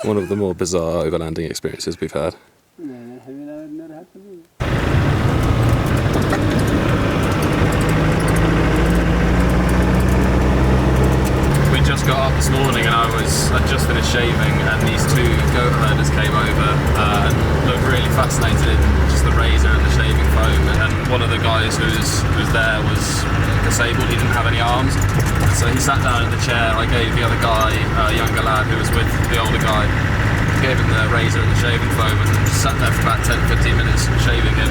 One of the more bizarre overlanding experiences we've had. We just got up this morning and I'd just finished shaving, and these two goat herders came over and looked really fascinated in just the razor and the shaving foam. And one of the guys who was there was disabled, he didn't have any arms. So he sat down in the chair. I gave the other guy, a younger lad who was with the older guy, gave him the razor and the shaving foam and sat there for about 10-15 minutes shaving him.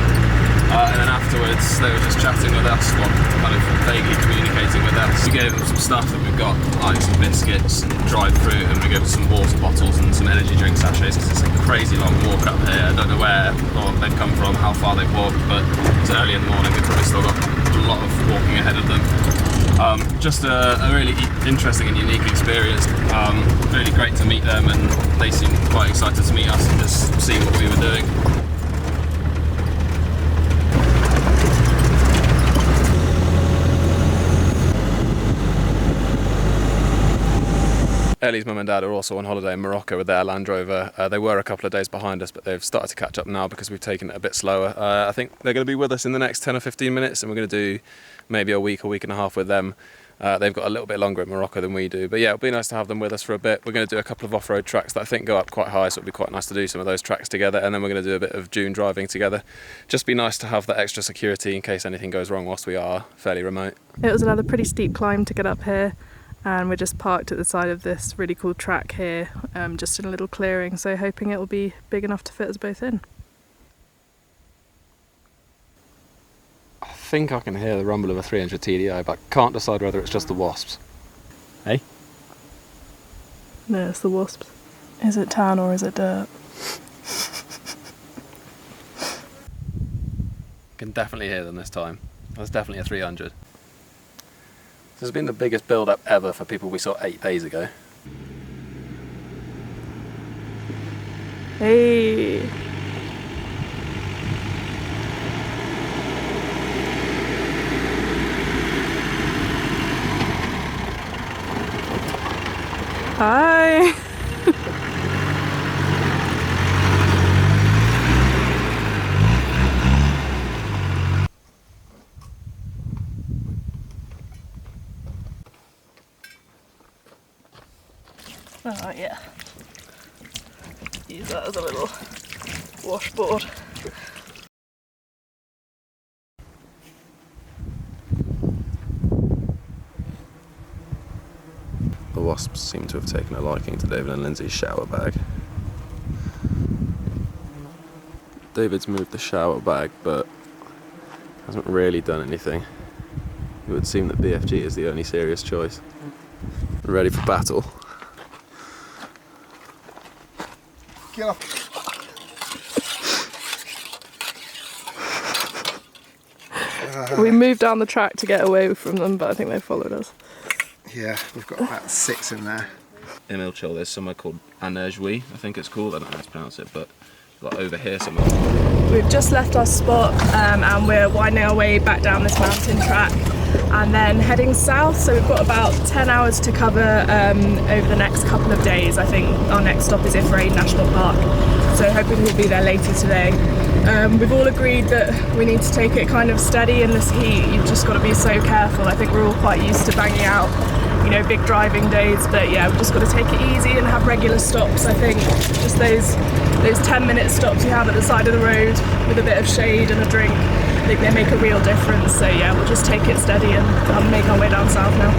And then afterwards they were just chatting with us, kind of vaguely communicating with us. We gave them some stuff that we've got, like some biscuits and dried fruit, and we gave them some water bottles and some energy drink sachets, because it's a crazy long walk up here. I don't know where they've come from, how far they've walked, but it's early in the morning, they've probably still got a lot of walking ahead of them. Just a really interesting and unique experience. Really great to meet them, and they seemed quite excited to meet us and just see what we were doing. Ellie's mum and dad are also on holiday in Morocco with their Land Rover. They were a couple of days behind us, but they've started to catch up now because we've taken it a bit slower. I think they're going to be with us in the next 10 or 15 minutes, and we're going to do maybe a week and a half with them. They've got a little bit longer in Morocco than we do, but yeah, it'll be nice to have them with us for a bit. We're going to do a couple of off-road tracks that I think go up quite high, so it'll be quite nice to do some of those tracks together, and then we're going to do a bit of dune driving together. Just be nice to have that extra security in case anything goes wrong whilst we are fairly remote. It was another pretty steep climb to get up here, and we're just parked at the side of this really cool track here, just in a little clearing, so hoping it will be big enough to fit us both in. I think I can hear the rumble of a 300 TDI, but I can't decide whether it's just the Wasps. Hey? No, it's the Wasps. Is it tan or is it dirt? Can definitely hear them this time. That's definitely a 300. This has been the biggest build-up ever for people we saw 8 days ago. Hey! Hi! Oh yeah, use that as a little washboard. The Wasps seem to have taken a liking to David and Lindsay's shower bag. David's moved the shower bag, but hasn't really done anything. It would seem that BFG is the only serious choice. Ready for battle. Get up. We moved down the track to get away from them, but I think they followed us. Yeah, we've got about 6 in there. In Ilchil there's somewhere called Anerjwi, I think it's called, I don't know how to pronounce it, but like over here somewhere. We've just left our spot and we're winding our way back down this mountain track and then heading south, so we've got about 10 hours to cover over the next couple of days. I think our next stop is Ifrane National Park, so hoping we'll be there later today. We've all agreed that we need to take it kind of steady in this heat. You've just got to be so careful. I think we're all quite used to banging out, you know, big driving days, but yeah, we've just got to take it easy and have regular stops. I think just those 10-minute stops you have at the side of the road with a bit of shade and a drink, I think they make a real difference. So yeah, we'll just take it steady and make our way down south now.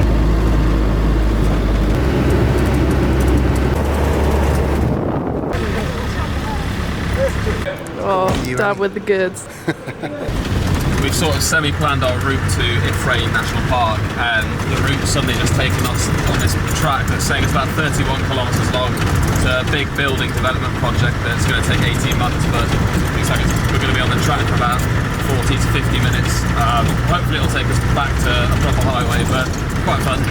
Oh, Dad with the goods. We've sort of semi-planned our route to Ifrane National Park, and the route's suddenly just taken us on this track that's saying it's about 31 kilometres long. It's a big building development project that's going to take 18 months, but it looks like we're going to be on the track for about 40 to 50 minutes. Hopefully it'll take us back to a proper highway, but quite fun.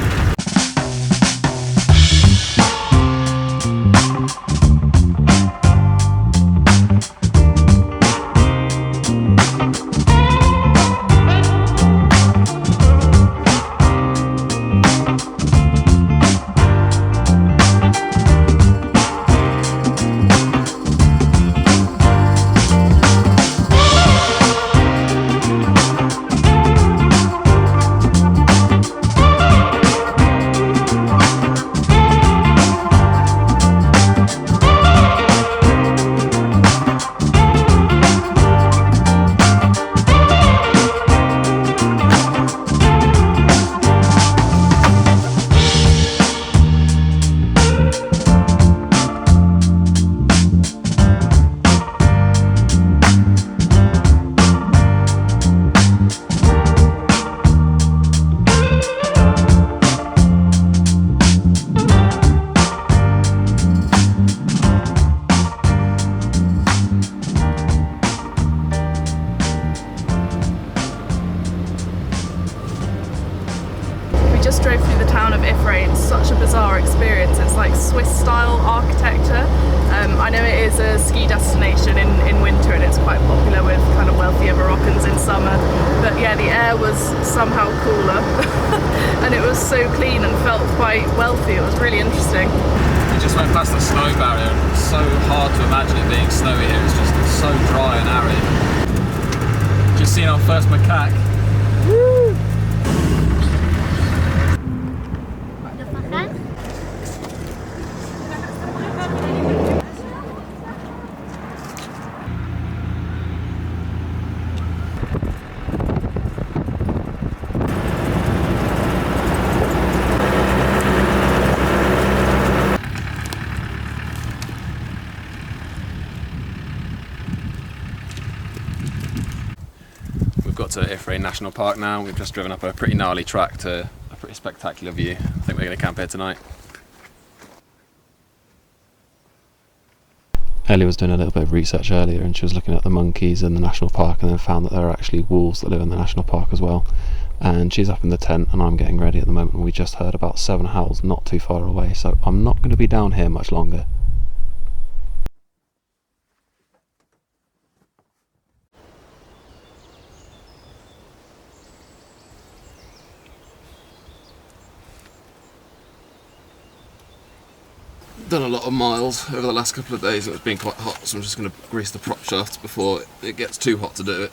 it's like Swiss-style architecture. I know it is a ski destination in winter and it's quite popular with kind of wealthier Moroccans in summer. But yeah, the air was somehow cooler and it was so clean and felt quite wealthy. It was really interesting. We just went past the snow barrier. It's so hard to imagine it being snowy here. It's just so dry and arid. Just seen our first macaque. Woo! We've got to Ifrane National Park now. We've just driven up a pretty gnarly track to a pretty spectacular view. I think we're going to camp here tonight. Ellie was doing a little bit of research earlier and she was looking at the monkeys in the national park and then found that there are actually wolves that live in the national park as well. And she's up in the tent and I'm getting ready at the moment. We just heard about 7 howls not too far away, so I'm not going to be down here much longer. Done a lot of miles over the last couple of days. It's been quite hot, so I'm just going to grease the prop shaft before it gets too hot to do it.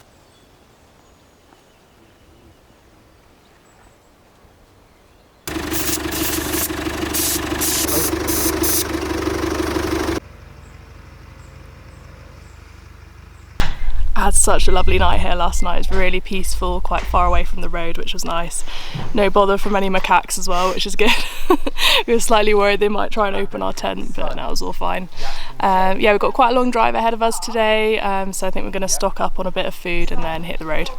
I had such a lovely night here last night. It was really peaceful, quite far away from the road, which was nice. No bother from any macaques as well, which is good. We were slightly worried they might try and open our tent, but no, it was all fine. Yeah, we've got quite a long drive ahead of us today, so I think we're going to stock up on a bit of food and then hit the road.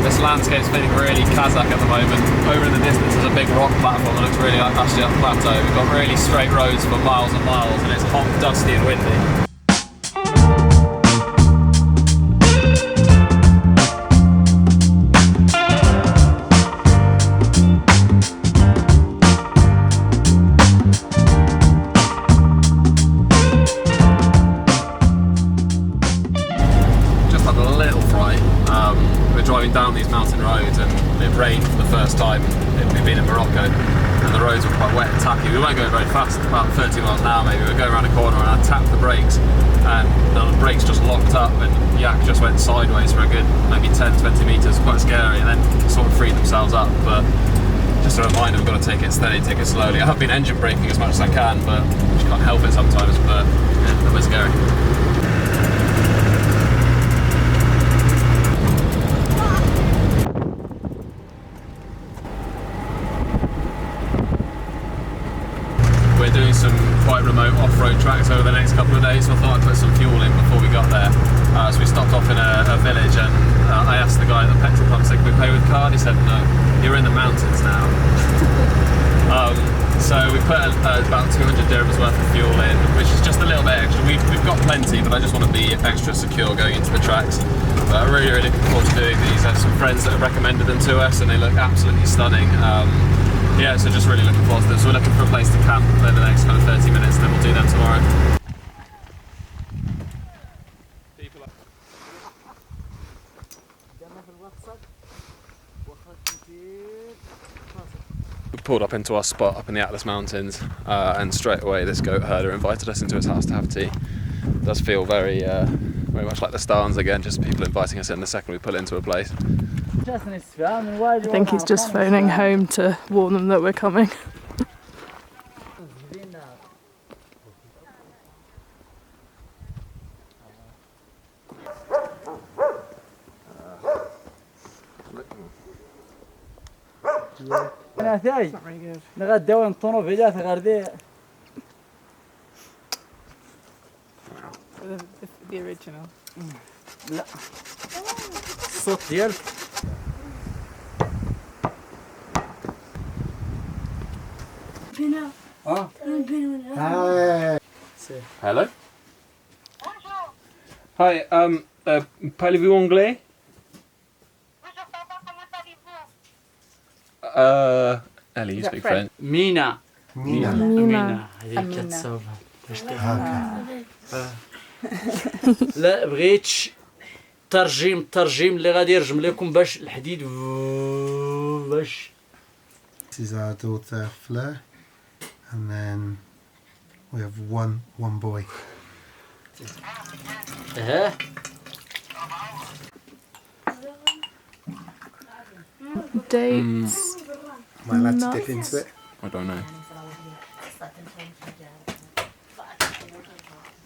This landscape's feeling really Kazakh at the moment. Over in the distance there's a big rock platform that looks really like actually up the plateau. We've got really straight roads for miles and miles and it's hot, dusty and windy. Driving down these mountain roads and it rained for the first time we've been in Morocco and the roads were quite wet and tacky. We weren't going very fast, about 30 miles an hour maybe. We were going around a corner and I tapped the brakes and the brakes just locked up and Yak just went sideways for a good maybe 10-20 metres, quite scary, and then sort of freed themselves up. But just a reminder, we've got to take it steady, take it slowly. I have been engine braking as much as I can, but you can't help it sometimes, but yeah, a little bit scary. We're doing some quite remote off-road tracks over the next couple of days, so I thought I'd put some fuel in before we got there. So we stopped off in a village and I asked the guy at the petrol pump, said, can we pay with card? He said, no, you're in the mountains now. So we put about 200 dirhams worth of fuel in, which is just a little bit extra. We've got plenty, but I just want to be extra secure going into the tracks. But I'm really looking forward to doing these. I have some friends that have recommended them to us and they look absolutely stunning. Yeah, so just really looking forward to this. So we're looking for a place to camp over the next kind of 30 minutes and then we'll do them tomorrow. We pulled up into our spot up in the Atlas Mountains and straight away this goat herder invited us into his house to have tea. It does feel very much like the Stans again, just people inviting us in the second we pull into a place. I think he's just phoning home to warn them that we're coming. It's not very good. The original. لا الصوت ديالك Hey. Hello. Hi. Parlez-vous anglais? Ellie, you speak French. مينا Mina. مينا هذيك كتصاوب لا بغيتش الترجيم اللي غادي يرجم لكم باش الحديد باش This is our daughter Fleur, and then we have one boy. ها Dates. Am I allowed to dip into it? I don't know.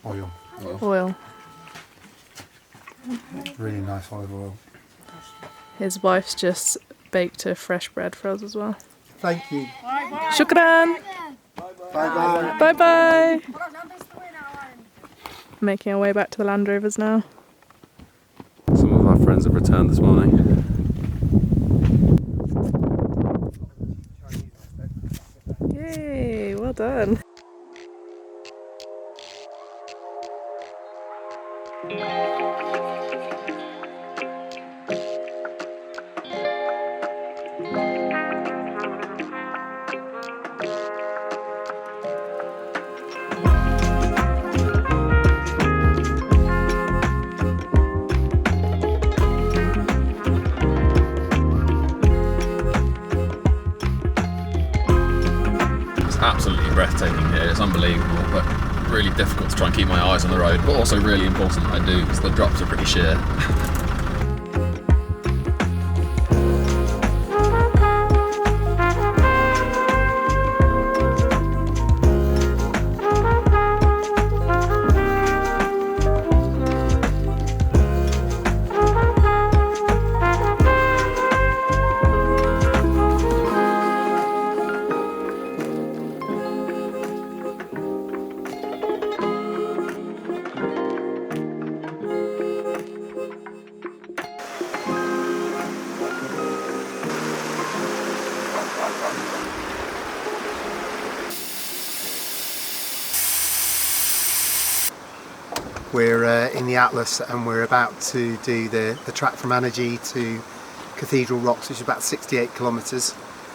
Oil. Oil. Really nice olive oil. His wife's just baked a fresh bread for us as well. Thank you. Shukran. Bye bye. Bye bye. Making our way back to the Land Rovers now. Some of our friends have returned this morning. Yay, well done. It's absolutely breathtaking here. It's unbelievable, but really difficult to try and keep my eyes on the road, but also really important that I do because the drops are pretty sheer. We're in the Atlas and we're about to do the track from Anaji to Cathedral Rock, which is about 68 kilometres.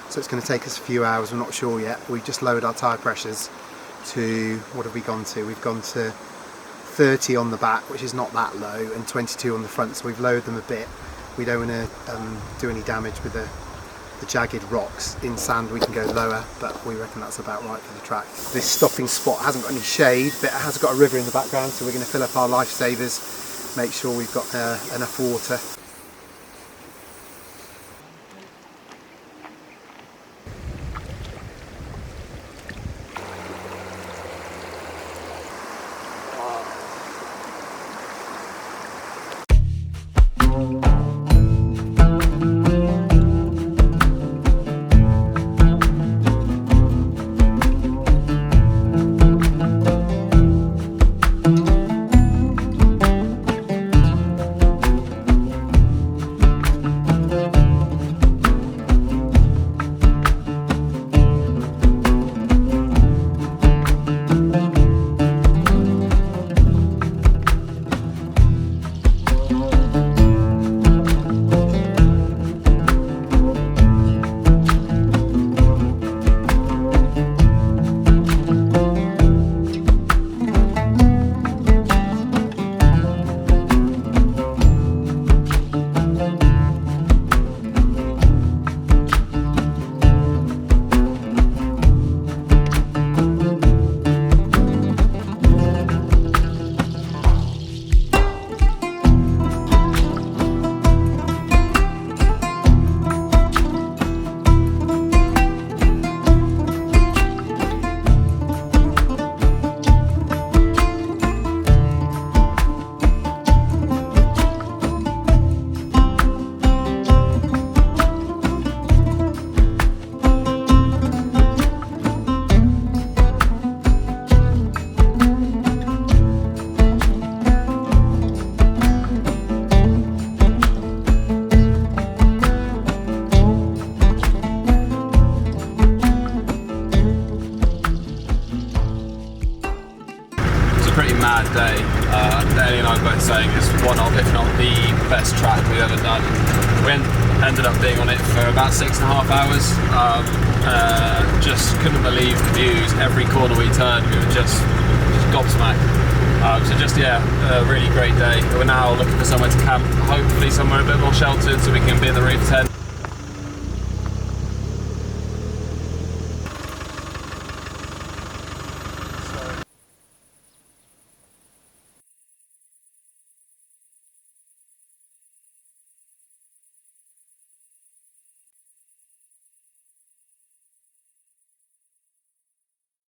So it's going to take us a few hours, we're not sure yet. We've just lowered our tyre pressures to, what have we gone to? We've gone to 30 on the back, which is not that low, and 22 on the front, so we've lowered them a bit. We don't want to do any damage with the jagged rocks. In sand we can go lower, but we reckon that's about right for the track. This stopping spot hasn't got any shade, but it has got a river in the background, so we're going to fill up our lifesavers, make sure we've got enough water. day. Ellie and I both saying it's one of, if not the best track we've ever done. We ended up being on it for about 6.5 hours. Just couldn't believe the views. Every corner we turned, we were just gobsmacked. So just, yeah, a really great day. We're now looking for somewhere to camp, hopefully somewhere a bit more sheltered so we can be in the roof tent.